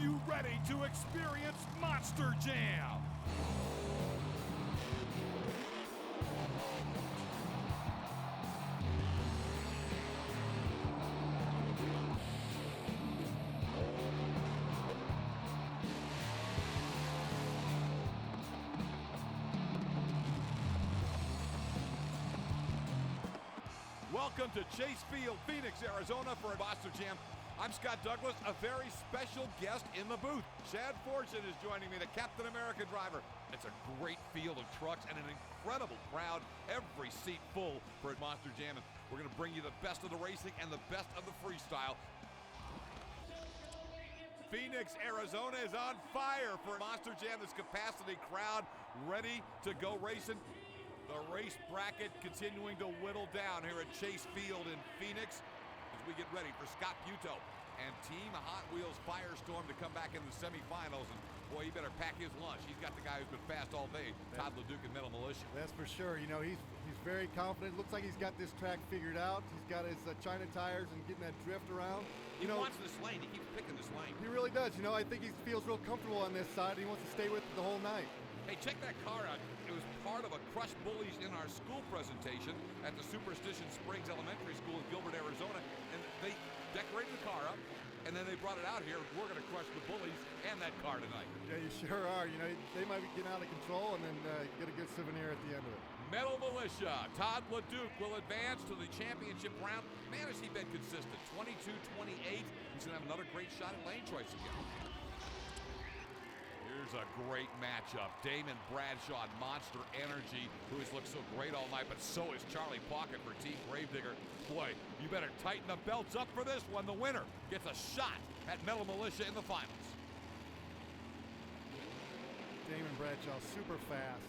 you ready to experience Monster Jam? Welcome to Chase Field, Phoenix, Arizona for Monster Jam. I'm Scott Douglas, a very special guest in the booth. Chad Fortune is joining me, the Captain America driver. It's a great field of trucks and an incredible crowd, every seat full for Monster Jam. And we're going to bring you the best of the racing and the best of the freestyle. Phoenix, Arizona is on fire for Monster Jam. This capacity crowd ready to go racing. The race bracket continuing to whittle down here at Chase Field in Phoenix as we get ready for Scott Puto and Team Hot Wheels Firestorm to come back in the semifinals. And boy, he better pack his lunch. He's got the guy who's been fast all day, Todd LeDuc and Metal Militia. That's for sure. You know, he's very confident. Looks like he's got this track figured out. He's got his China tires and getting that drift around. He wants this lane. He keeps picking this lane. He really does. You know, I think he feels real comfortable on this side. He wants to stay with it the whole night. Hey, check that car out. It was part of a Crush Bullies in Our School presentation at the Superstition Springs Elementary School in Gilbert, Arizona. And they decorated the car up, and then they brought it out here. We're going to crush the bullies and that car tonight. Yeah, you sure are. You know, they might be getting out of control and then get a good souvenir at the end of it. Metal Militia, Todd LeDuc will advance to the championship round. Man, has he been consistent. 22-28. He's going to have another great shot at lane choice again. Here's a great matchup. Damon Bradshaw and Monster Energy, who has looked so great all night, but so is Charlie Pocket for Team Gravedigger. Boy, you better tighten the belts up for this one. The winner gets a shot at Metal Militia in the finals. Damon Bradshaw, super fast.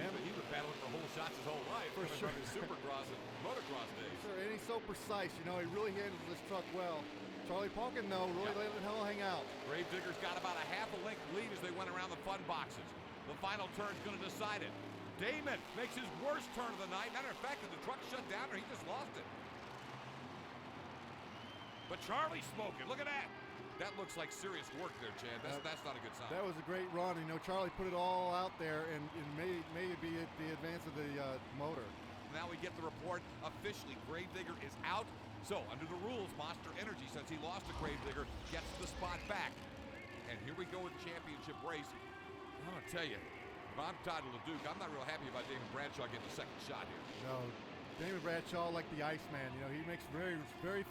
Yeah, but he's been battling for whole shots his whole life. For sure. From his supercross and motocross days. Sure, and he's so precise. You know, he really handles this truck well. Charlie Pocket, though, really letting hell hang out. Gravedigger's got about a half a length lead as they went around the fun boxes. The final turn's going to decide it. Damon makes his worst turn of the night. Matter of fact, if the truck shut down or he just lost it. But Charlie's smoking. Look at that. That looks like serious work there, Chad. That's not a good sign. That was a great run. You know, Charlie put it all out there, and may be at the advance of the motor. Now we get the report officially. Gravedigger is out. So, under the rules, Monster Energy, since he lost to Gravedigger, gets the spot back. And here we go with the championship race. I'm going to tell you, if I'm Todd LeDuc, I'm not real happy about Damon Bradshaw getting a second shot here. No, Damon Bradshaw, like the Iceman, you know, he makes very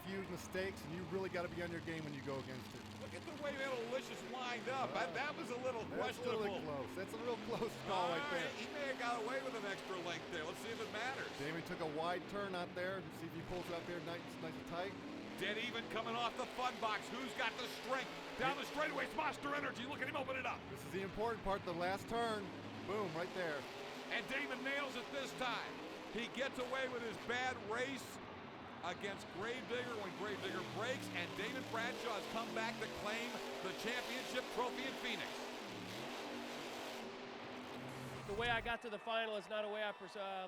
few mistakes, and you really got to be on your game when you go against him. Look at the way Metalicious lined up. That was a little questionable. That's a little close. That's a real close call right there. He may have got away with an extra length there. Let's see if it matters. Damon took a wide turn out there. See if he pulls it out there nice and tight. Dead even coming off the fun box. Who's got the strength? Down the straightaway, it's Monster Energy. Look at him open it up. This is the important part, the last turn. Boom, right there. And Damon nails it this time. He gets away with his bad race against Gravedigger when Gravedigger breaks, and Damon Bradshaw has come back to claim the championship trophy in Phoenix. The way I got to the final is not a way I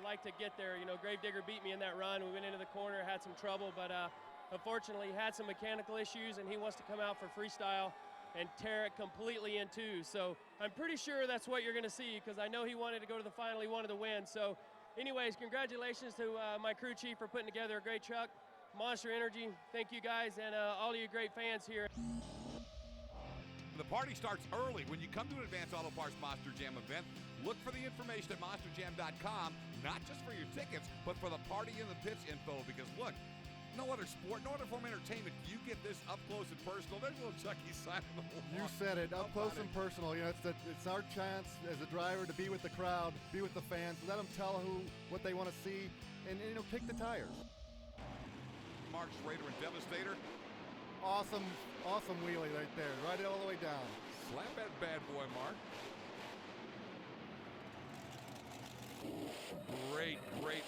like to get there. You know, Gravedigger beat me in that run. We went into the corner, had some trouble, but unfortunately had some mechanical issues, and he wants to come out for freestyle and tear it completely in two. So I'm pretty sure that's what you're going to see, because I know he wanted to go to the final, he wanted to win. So anyways, congratulations to my crew chief for putting together a great truck. Monster Energy, thank you guys, and all of you great fans here. The party starts early. When you come to an Advanced Auto Parts Monster Jam event, look for the information at monsterjam.com, not just for your tickets, but for the party in the pits info, because look, no other sport, no other form of entertainment, you get this up close and personal. There's a little Chucky sign on the wall. You said it, up close and personal. You know, it's our chance as a driver to be with the crowd, be with the fans, let them tell what they want to see, and you know, kick the tires. Mark Schrader and Devastator. Awesome wheelie right there, right all the way down. Slap that bad boy, Mark. Great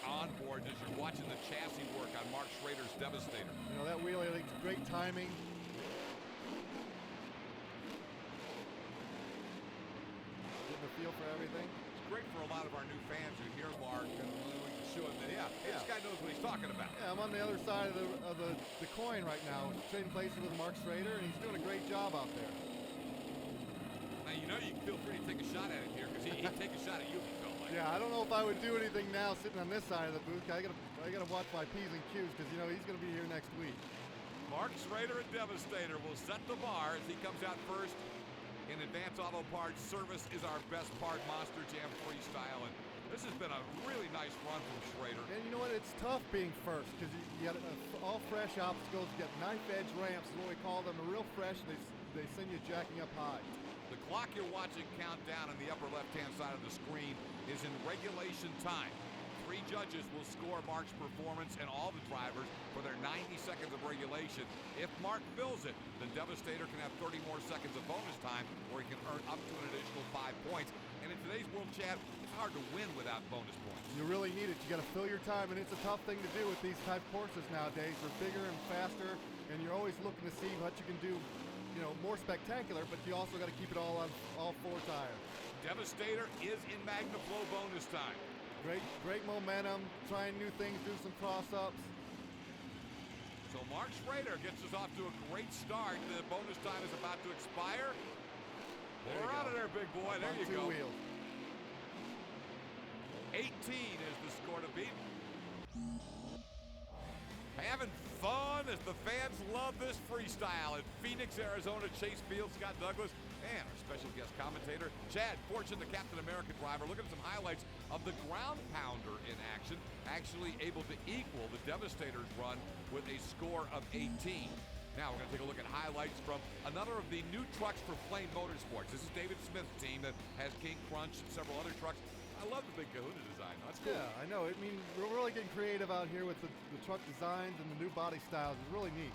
onboard as you're watching the chassis work on Mark Schrader's Devastator. You know, that wheelie, great timing. Getting the feel for everything. great for a lot of our new fans who hear Mark and we can show them that, yeah, this guy knows what he's talking about. Yeah, I'm on the other side of the coin right now, trading places with Mark Schrader, and he's doing a great job out there. Now, you know you can feel free to take a shot at him here because he'd take a shot at you if he felt like it. Yeah, I don't know if I would do anything now sitting on this side of the booth. I gotta watch my P's and Q's because, you know, he's going to be here next week. Mark Schrader and Devastator will set the bar as he comes out first in Advanced Auto Parts. Service is our best part, Monster Jam Freestyle. And this has been a really nice run from Schrader. And you know what? It's tough being first because you got all fresh obstacles. You got knife edge ramps is what we call them. They're real fresh. They send you jacking up high. The clock you're watching count down on the upper left-hand side of the screen is in regulation time. 3 judges will score Mark's performance and all the drivers for their 90 seconds of regulation. If Mark fills it, then Devastator can have 30 more seconds of bonus time where he can earn up to an additional 5 points. And in today's World Champ, it's hard to win without bonus points. You really need it. You got to fill your time, and it's a tough thing to do with these type courses nowadays. They're bigger and faster, and you're always looking to see what you can do, you know, more spectacular, but you also got to keep it all on all 4 tires. Devastator is in MagnaFlow bonus time. Great momentum, trying new things, do some cross-ups. So Mark Schrader gets us off to a great start. The bonus time is about to expire. We're out of there, big boy. There you go. 2 wheels. 18 is the score to beat. Having fun as the fans love this freestyle at Phoenix, Arizona. Chase Field, Scott Douglas, and our special guest commentator, Chad Fortune, the Captain America driver. Look at some highlights of the ground pounder in action, actually able to equal the Devastator's run with a score of 18. Now we're going to take a look at highlights from another of the new trucks for Flame Motorsports. This is David Smith's team that has KRUNCH and several other trucks. I love the big KAHUNA design. That's cool. Yeah, I know. I mean, we're really getting creative out here with the truck designs and the new body styles. It's really neat.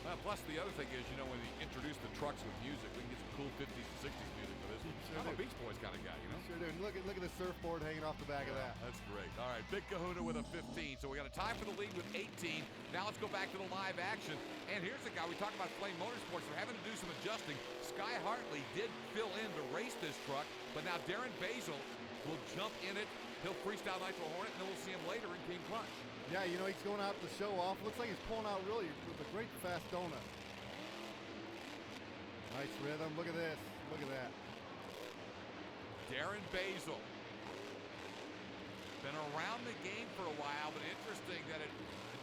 Well, plus the other thing is, you know, when you introduce the trucks with music, we can get some cool 50s and 60s music for this. Sure I'm a do. Beach Boys kind of guy, you know? Sure do. Look at the surfboard hanging off the back of that. That's great. All right, big KAHUNA with a 15. So we got a tie for the lead with 18. Now let's go back to the live action. And here's the guy. We talked about Flame Motorsports. They're having to do some adjusting. Sky Hartley did fill in to race this truck, but now Darren Basil will jump in it. He'll freestyle Nitro Hornet, and then we'll see him later in KRUNCH. Yeah, you know, he's going out to show off. Looks like he's pulling out really with a great fast donut. Nice rhythm. Look at this. Look at that. Darren Basil. Been around the game for a while, but interesting that at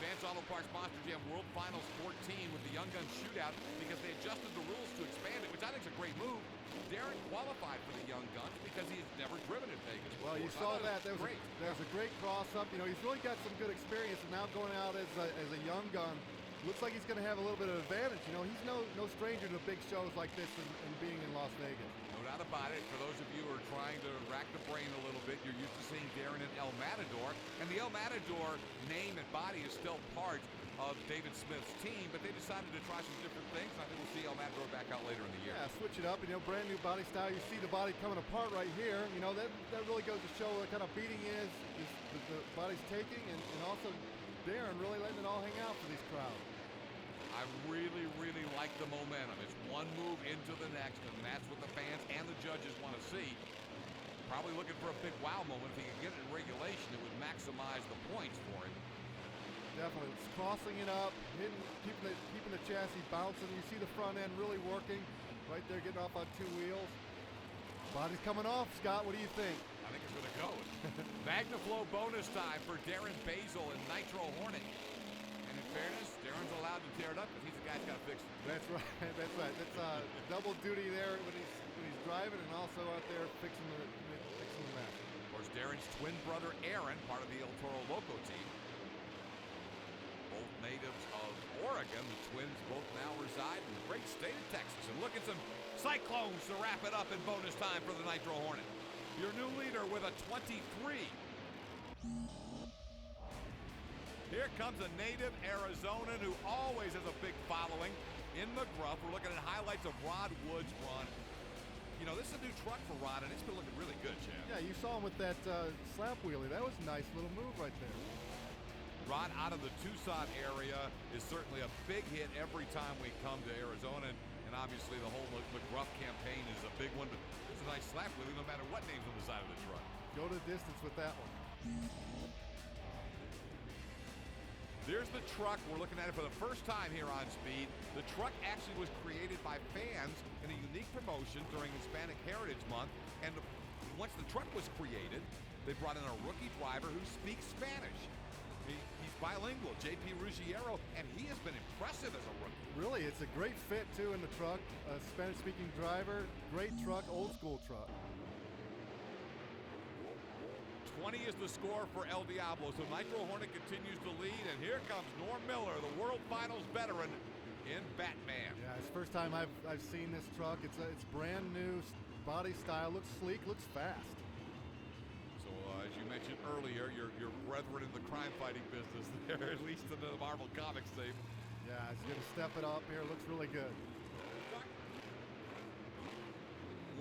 Advanced Auto Parts Monster Jam World Finals 14 with the Young Gun Shootout, because they adjusted the rules to expand it, which I think is a great move. Darren qualified for the Young Guns because he's never driven in Vegas before. Well, you saw that. That was great. That was a great cross-up. You know, he's really got some good experience, and now going out as a young gun, looks like he's going to have a little bit of advantage. You know, he's no stranger to big shows like this and being in Las Vegas. No doubt about it. For those of you who are trying to rack the brain a little bit, you're used to seeing Darren in El Matador, and the El Matador name and body is still part of David Smith's team, but they decided to try some different things. I think we'll see El Matador back out later in the year. Yeah, switch it up. You know, brand new body style. You see the body coming apart right here. You know, that really goes to show what kind of beating the body's taking, and also Darren really letting it all hang out for these crowds. I really, really like the momentum. It's one move into the next, and that's what the fans and the judges want to see. Probably looking for a big wow moment. If he can get it in regulation, it would maximize the points for him. Definitely. It's crossing it up, keeping the chassis bouncing. You see the front end really working. Right there, getting off on 2 wheels. Body's coming off, Scott. What do you think? I think it's going to go. MagnaFlow bonus time for Darren Basil and Nitro Hornet. And in fairness, Darren's allowed to tear it up because he's the guy who's got to fix it. That's right. That's right. That's double duty there when he's driving and also out there fixing the mess. Of course, Darren's twin brother Aaron, part of the Toro Loco team. Both natives of Oregon. The twins both now reside in the great state of Texas. And look at some Cyclones to wrap it up in bonus time for the Nitro Hornet. Your new leader with a 23. Here comes a native Arizonan who always has a big following in McGruff. We're looking at highlights of Rod Wood's run. You know, this is a new truck for Rod, and it's been looking really good, Chad. Yeah, you saw him with that slap wheelie. That was a nice little move right there. Rod out of the Tucson area is certainly a big hit every time we come to Arizona, and obviously the whole McGruff campaign is a big one, but it's a nice slap wheelie no matter what name's on the side of the truck. go to the distance with that one. There's the truck. We're looking at it for the first time here on Speed. The truck actually was created by fans in a unique promotion during Hispanic Heritage Month. And once the truck was created, they brought in a rookie driver who speaks Spanish. He's bilingual, JP Ruggiero, and he has been impressive as a rookie. Really, it's a great fit, too, in the truck. A Spanish-speaking driver, great truck, old-school truck. 20 is the score for El Diablo, so Nitro Hornet continues to lead, and here comes Norm Miller, the World Finals veteran in Batman. Yeah, it's the first time I've seen this truck. It's brand new, body style, looks sleek, looks fast. So as you mentioned earlier, your brethren in the crime-fighting business there, at least in the Marvel Comics tape. Yeah, he's going to step it up here. Looks really good.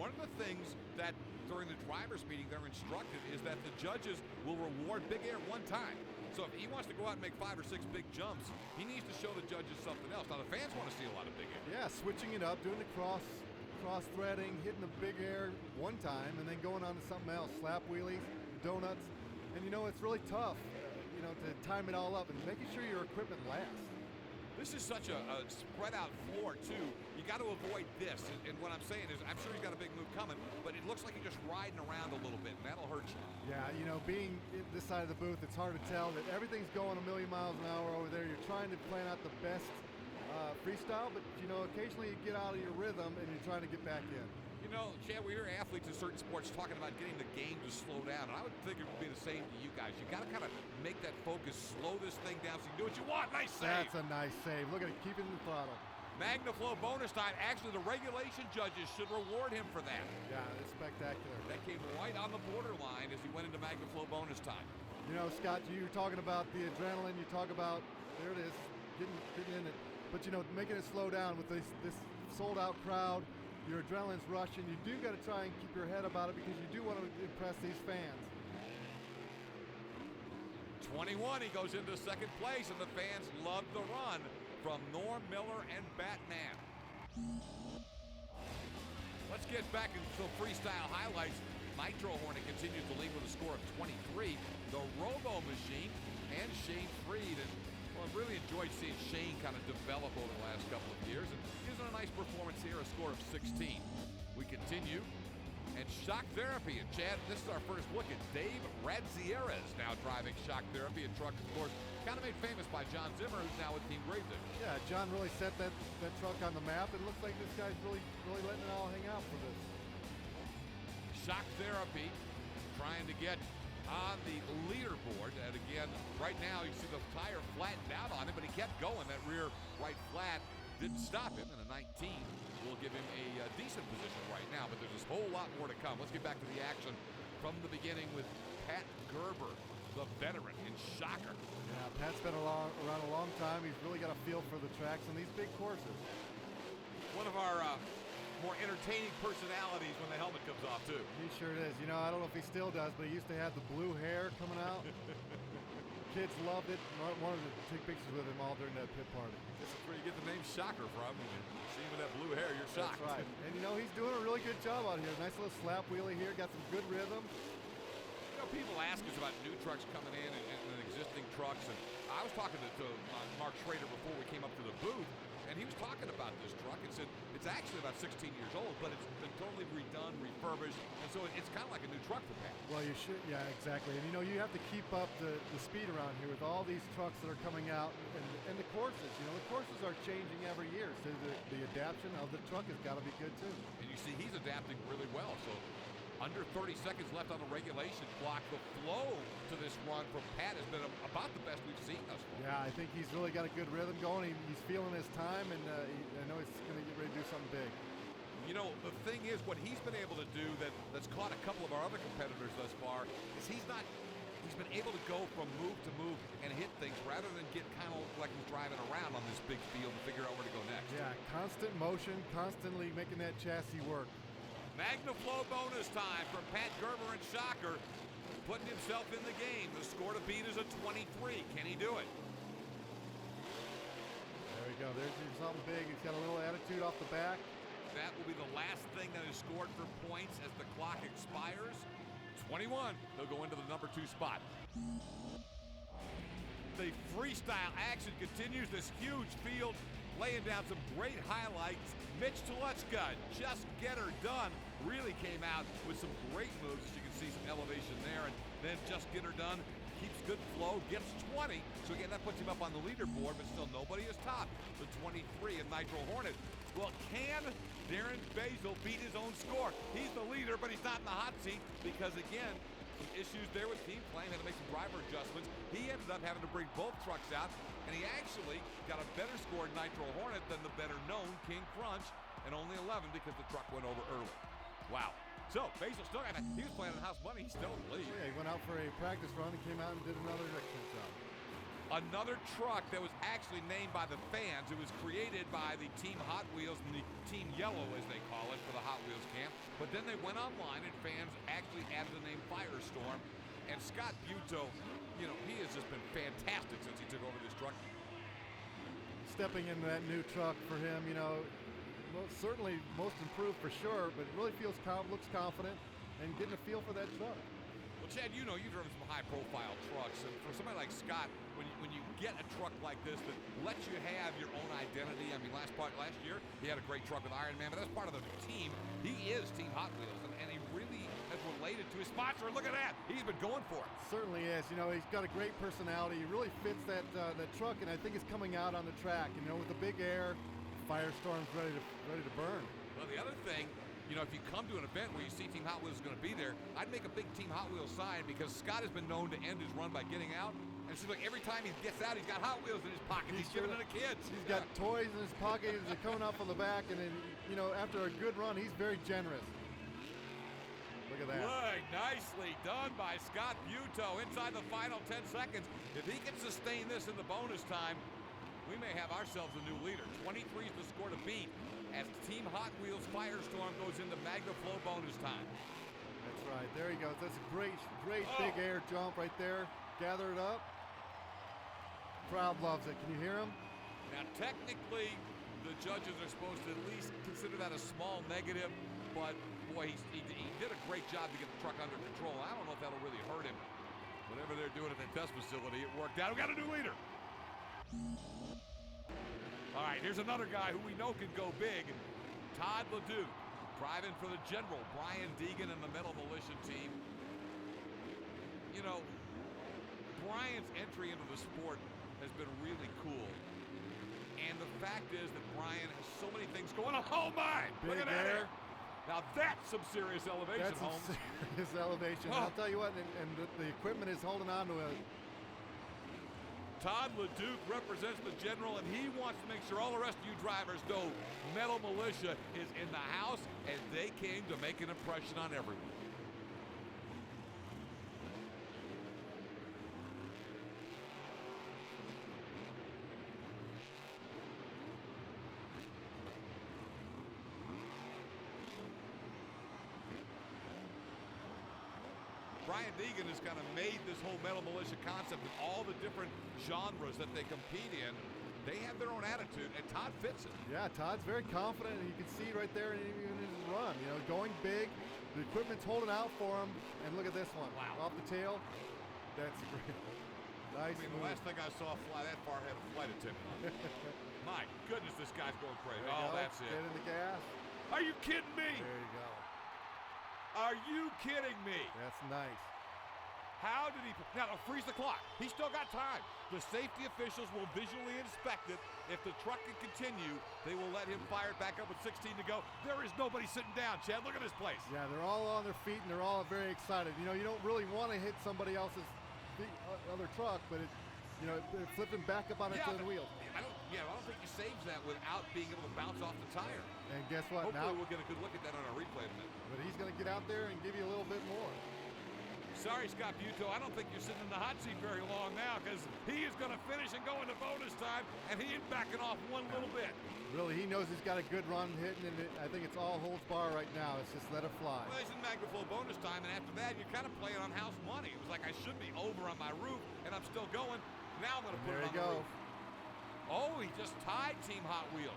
One of the things that during the drivers' meeting they're instructed is that the judges will reward big air one time. So if he wants to go out and make 5 or 6 big jumps, he needs to show the judges something else. Now the fans want to see a lot of big air. Yeah, switching it up, doing the cross threading, hitting the big air one time, and then going on to something else. Slap wheelies, donuts, and you know it's really tough, to time it all up and making sure your equipment lasts. This is such a spread out floor too. You got to avoid this. And what I'm saying is, I'm sure he's got a big move coming, but it looks like you're just riding around a little bit, and that'll hurt you. Yeah, being this side of the booth, it's hard to tell that everything's going a million miles an hour over there. You're trying to plan out the best freestyle, but occasionally you get out of your rhythm and you're trying to get back in. Chad, we hear athletes in certain sports talking about getting the game to slow down, and I would think it would be the same to you guys. You got to kind of make that focus, slow this thing down so you can do what you want. Nice save. That's a nice save. Look at it, keeping the throttle. MagnaFlow bonus time. Actually, the regulation judges should reward him for that. Yeah, it's spectacular. That came right on the borderline as he went into MagnaFlow bonus time. Scott, you were talking about the adrenaline. You talk about, there it is, getting in it. But, making it slow down with this sold-out crowd. Your adrenaline's rushing. You do got to try and keep your head about it because you do want to impress these fans. 21, he goes into second place, and the fans love the run from Norm Miller and Batman. Let's get back into some freestyle highlights. Nitro Hornet continues to lead with a score of 23. The Robo Machine and Shane Freed. And I've really enjoyed seeing Shane kind of develop over the last couple of years, and gives him a nice performance here, a score of 16. We continue, and Shock Therapy. And Chad, this is our first look at Dave Radzieres now driving Shock Therapy, a truck, of course, kind of made famous by John Zimmer, who's now with Team Gravedigger. Yeah, John really set that truck on the map. It looks like this guy's really letting it all hang out for this. Shock Therapy trying to get on the leaderboard, and again, right now you see the tire flattened out on him, but he kept going. That rear right flat didn't stop him, and a 19 will give him a decent position right now, but there's a whole lot more to come. Let's get back to the action from the beginning with Pat Gerber, the veteran in Shocker. Yeah, Pat's been around a long time. He's really got a feel for the tracks on these big courses. One of our more entertaining personalities when the helmet comes off, too. He sure is. I don't know if he still does, but he used to have the blue hair coming out. Kids loved it. Wanted to take pictures with him all during that pit party. This is where you get the name Shocker from. When you see him with that blue hair, you're shocked. That's right. And he's doing a really good job out here. Nice little slap wheelie here. Got some good rhythm. People ask us about new trucks coming in and existing trucks. And I was talking to Mark Schrader before we came up to the booth, and he was talking about this truck and said it's actually about 16 years old, but it's been totally redone, refurbished, and so it's kind of like a new truck for Pat. Well, you should, yeah, exactly. And you have to keep up the speed around here with all these trucks that are coming out, and the courses. The courses are changing every year, so the adaptation of the truck has got to be good too. And you see he's adapting really well. So under 30 seconds left on the regulation clock. The flow to this run from Pat has been about the best we've seen thus far. Yeah, I think he's really got a good rhythm going. He's feeling his time, and I know he's going to get ready to do something big. The thing is, what he's been able to do that's caught a couple of our other competitors thus far is he's been able to go from move to move and hit things rather than get kind of like he's driving around on this big field and figure out where to go next. Yeah, constant motion, constantly making that chassis work. MagnaFlow bonus time from Pat Gerber and Shocker, putting himself in the game. The score to beat is a 23. Can he do it? There we go. There's something big. He's got a little attitude off the back. That will be the last thing that is scored for points as the clock expires. 21, he'll go into the number 2 spot. The freestyle action continues. This huge field laying down some great highlights. Mitch Tulechka, just get her done, really came out with some great moves. As you can see, some elevation there, and then just get her done. Keeps good flow, gets 20. So again, that puts him up on the leaderboard, but still nobody is top. The 23 in Nitro Hornet. Well, can Darren Basil beat his own score? He's the leader, but he's not in the hot seat because, again, some issues there with team playing, had to make some driver adjustments. He ended up having to bring both trucks out, and he actually got a better score in Nitro Hornet than the better-known King KRUNCH, and only 11 because the truck went over early. Wow. So, Basil still got, he was playing on house money, he's still in the lead. Yeah, he went out for a practice run and came out and did another excellent job. Another truck that was actually named by the fans. It was created by the Team Hot Wheels and the Team Yellow, as they call it, for the Hot Wheels camp. But then they went online and fans actually added the name Firestorm. And Scott Buto, you know, he has just been fantastic since he took over this truck. Stepping into that new truck for him, you know, certainly most improved for sure, but really looks confident and getting a feel for that truck. Well, Chad, you know, you've driven some high-profile trucks, and for somebody like Scott, when you get a truck like this that lets you have your own identity. I mean, last year he had a great truck with Iron Man, but that's part of the team. He is Team Hot Wheels, and he really has related to his sponsor. Look at that. He's been going for it. Certainly is. You know, he's got a great personality. He really fits that truck, and I think it's coming out on the track. You know, with the big air, Firestorm's ready to burn. Well, the other thing, you know, if you come to an event where you see Team Hot Wheels is going to be there, I'd make a big Team Hot Wheels sign because Scott has been known to end his run by getting out. And it seems like every time he gets out, he's got Hot Wheels in his pocket. He's giving it to kids. He's got toys in his pocket. They're coming off on the back. And then, you know, after a good run, he's very generous. Look at that. Look, nicely done by Scott Buto inside the final 10 seconds. If he can sustain this in the bonus time, we may have ourselves a new leader. 23 is the score to beat as Team Hot Wheels Firestorm goes into Magna Flow bonus time. That's right. There he goes. That's a great big air jump right there. Gather it up. Crowd loves it. Can you hear him? Now, technically, the judges are supposed to at least consider that a small negative, but boy, he did a great job to get the truck under control. I don't know if that'll really hurt him. Whatever they're doing at the test facility, it worked out. We got a new leader. All right, here's another guy who we know can go big. Todd LeDuc, driving for the General, Brian Deegan and the Metal Militia team. You know, Brian's entry into the sport has been really cool. And the fact is that Brian has so many things going on. Oh my! Big Look at that air. Now that's some serious elevation, That's some Holmes. serious elevation. Oh. I'll tell you what, and the equipment is holding on to it. Todd LeDuc represents the General, and he wants to make sure all the rest of you drivers know Metal Militia is in the house, and they came to make an impression on everyone. Brian Deegan has kind of made this whole Metal Militia concept and all the different genres that they compete in. They have their own attitude, and Todd fits it. Yeah, Todd's very confident, and you can see right there in his run. You know, going big. The equipment's holding out for him, and look at this one. Wow. Off the tail. That's great. Nice. I mean, the last thing I saw fly that far had a flight attendant. My goodness, this guy's going crazy. There you Oh, go. that's it. Get in the gas. Are you kidding me? There you go. Are you kidding me? That's nice. How did he? Now, freeze the clock. He's still got time. The safety officials will visually inspect it. If the truck can continue, they will let him fire it back up with 16 to go. There is nobody sitting down, Chad. Look at this place. Yeah, they're all on their feet, and they're all very excited. You know, you don't really want to hit somebody else's other truck, but they're flipping back up on its own wheels. I don't think he saves that without being able to bounce off the tire. And guess what? Hopefully Now we'll get a good look at that on our replay in a minute. But he's going to get out there and give you a little bit more. Sorry, Scott Buto, I don't think you're sitting in the hot seat very long now because he is going to finish and go into bonus time, and he ain't backing off one little bit. Really, he knows he's got a good run hitting, and I think it's all holds bar right now. It's just let it fly. Well, he's in Magna Flow bonus time, and after that, you're kind of playing on house money. It was like I should be over on my roof, and I'm still going. Now I'm going to put it on the roof. Oh, he just tied Team Hot Wheels.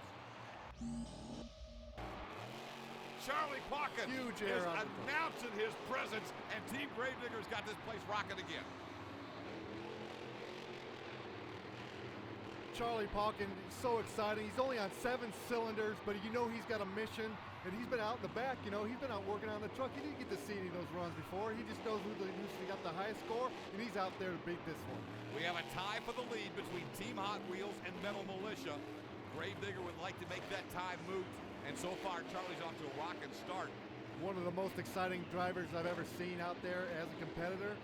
Charlie Pauken Huge is air on the top. announcing his presence, and Team Gravedigger's got this place rocking again. Charlie Pauken, so exciting. He's only on 7 cylinders, but you know he's got a mission, and he's been out in the back. You know, he's been out working on the truck. He didn't get to see any of those runs before. He just knows who's got the highest score, and he's out there to beat this one. We have a tie for the lead between Team Hot Wheels and Metal Militia. Gravedigger would like to make that tie moot, and so far Charlie's off to a rocking start. One of the most exciting drivers I've ever seen out there as a competitor.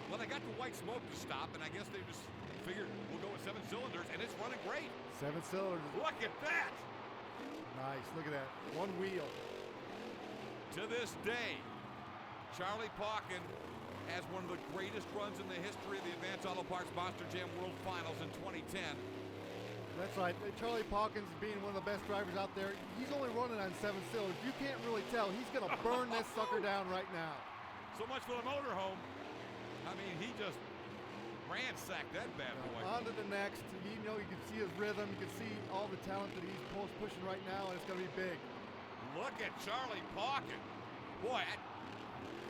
Well, they got the white smoke to stop, and I guess they just figured we'll go with 7 cylinders, and it's running great. 7 cylinders. Look at that! Nice, look at that. One wheel. To this day, Charlie Pauken has one of the greatest runs in the history of the Advanced Auto Parts Monster Jam World Finals in 2010. That's right. Charlie Pauken's being one of the best drivers out there. He's only running on 7 cylinders. You can't really tell. He's going to burn this sucker down right now. So much for the motorhome. I mean, he just ransacked that bad boy. On to the next. You know, you can see his rhythm. You can see all the talent that he's pushing right now, and it's going to be big. Look at Charlie Pauken. Boy,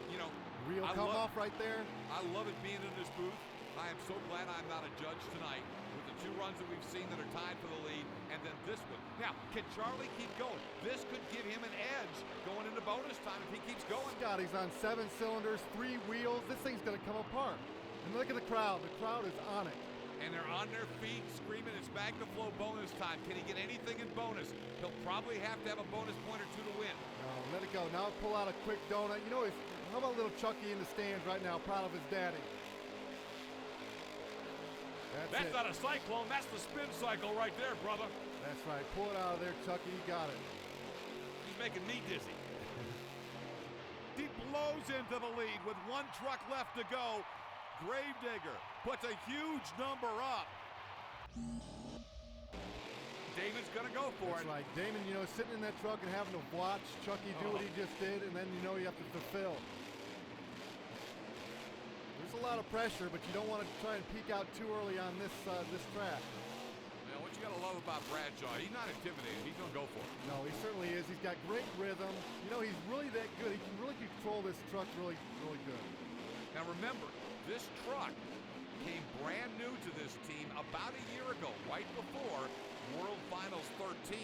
you know, Wheel come off right there. I love it being in this booth. I am so glad I'm not a judge tonight with the 2 runs that we've seen that are tied for the lead, and then this one. Now, can Charlie keep going? This could give him an edge going into bonus time if he keeps going. Scott, he's on 7 cylinders, 3 wheels. This thing's going to come apart. And look at the crowd. The crowd is on it. And they're on their feet screaming, it's MagnaFlow bonus time. Can he get anything in bonus? He'll probably have to have a bonus point or 2 to win. No, let it go. Now pull out a quick donut. You know, how about little Chucky in the stands right now, proud of his daddy? That's not a cyclone, that's the spin cycle right there, brother. That's right. Pull it out of there, Chucky. You got it. He's making me dizzy. He blows into the lead with 1 truck left to go. Gravedigger puts a huge number up. Damon's gonna go for it. That's right. Damon, you know, sitting in that truck and having to watch Chucky do what he just did, and then you know you have to fulfill. There's a lot of pressure, but you don't want to try and peek out too early on this track. Now, what you gotta love about Bradshaw, he's not intimidated. He's gonna go for it. No, he certainly is. He's got great rhythm. You know, he's really that good. He can really control this truck really, really good. Now remember, this truck came brand new to this team about a year ago, right before World Finals 13.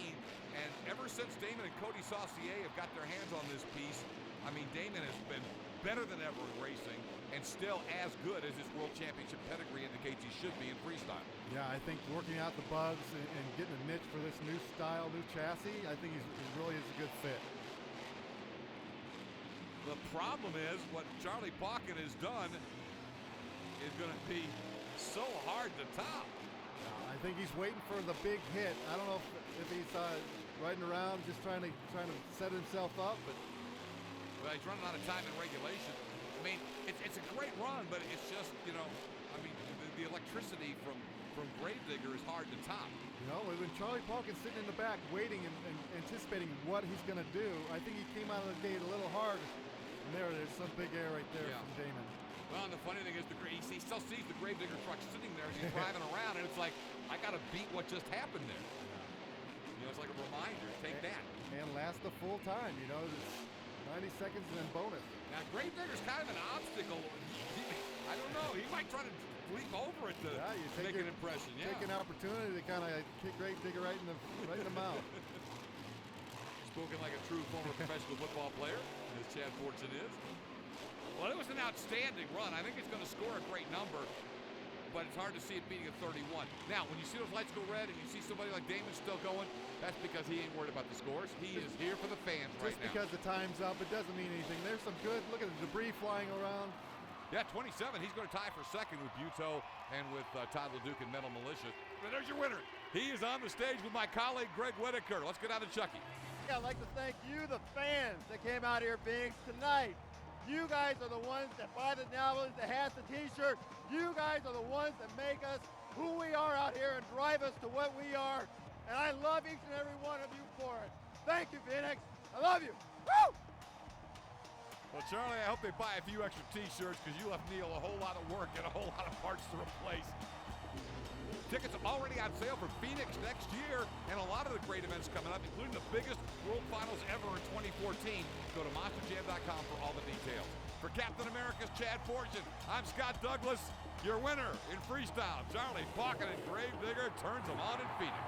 And ever since Damon and Cody Saucier have got their hands on this piece, I mean, Damon has been better than ever in racing and still as good as his World Championship pedigree indicates he should be in freestyle. Yeah, I think working out the bugs and getting a niche for this new style, new chassis, I think he really is a good fit. The problem is what Charlie Pauken has done is going to be so hard to top. I think he's waiting for the big hit. I don't know if he's riding around just trying to set himself up, but well, he's running out of time in regulation. I mean, it's a great run, but it's just, you know, I mean, the electricity from Gravedigger is hard to top. You know, when Charlie Pauken's sitting in the back waiting and anticipating what he's going to do, I think he came out of the gate a little hard. And there it is, some big air right there from Damon. Well, and the funny thing is, he still sees the Gravedigger truck sitting there as he's driving around, and it's like, I got to beat what just happened there. You know, it's like a reminder. Take that. And last the full time, you know, it's 90 seconds and then bonus. Now, Gravedigger's kind of an obstacle. I don't know. He might try to leap over it to make an impression. Yeah. Take an opportunity to kind of kick Gravedigger right in the mouth. Spoken like a true former professional football player, as Chad Fortson is. Well, it was an outstanding run. I think it's going to score a great number, but it's hard to see it beating a 31. Now, when you see those lights go red and you see somebody like Damon still going, that's because he ain't worried about the scores. He is here for the fans right now. Just because the time's up, it doesn't mean anything. There's some good, look at the debris flying around. Yeah, 27. He's going to tie for second with Buto and with Todd LeDuc and Metal Militia. But there's your winner. He is on the stage with my colleague, Greg Whitaker. Let's get out of Chucky. Yeah, I'd like to thank you, the fans that came out here, Phoenix, tonight. You guys are the ones that buy the novels, the hats, the t-shirt. You guys are the ones that make us who we are out here and drive us to what we are. And I love each and every one of you for it. Thank you, Phoenix. I love you. Woo! Well, Charlie, I hope they buy a few extra t-shirts because you left Neil a whole lot of work and a whole lot of parts to replace. Tickets already on sale for Phoenix next year and a lot of the great events coming up, including the biggest World Finals ever in 2014. Go to monsterjam.com for all the details. For Captain America's Chad Fortune, I'm Scott Douglas, your winner in freestyle. Charlie Pauken and Gravedigger turns them on in Phoenix.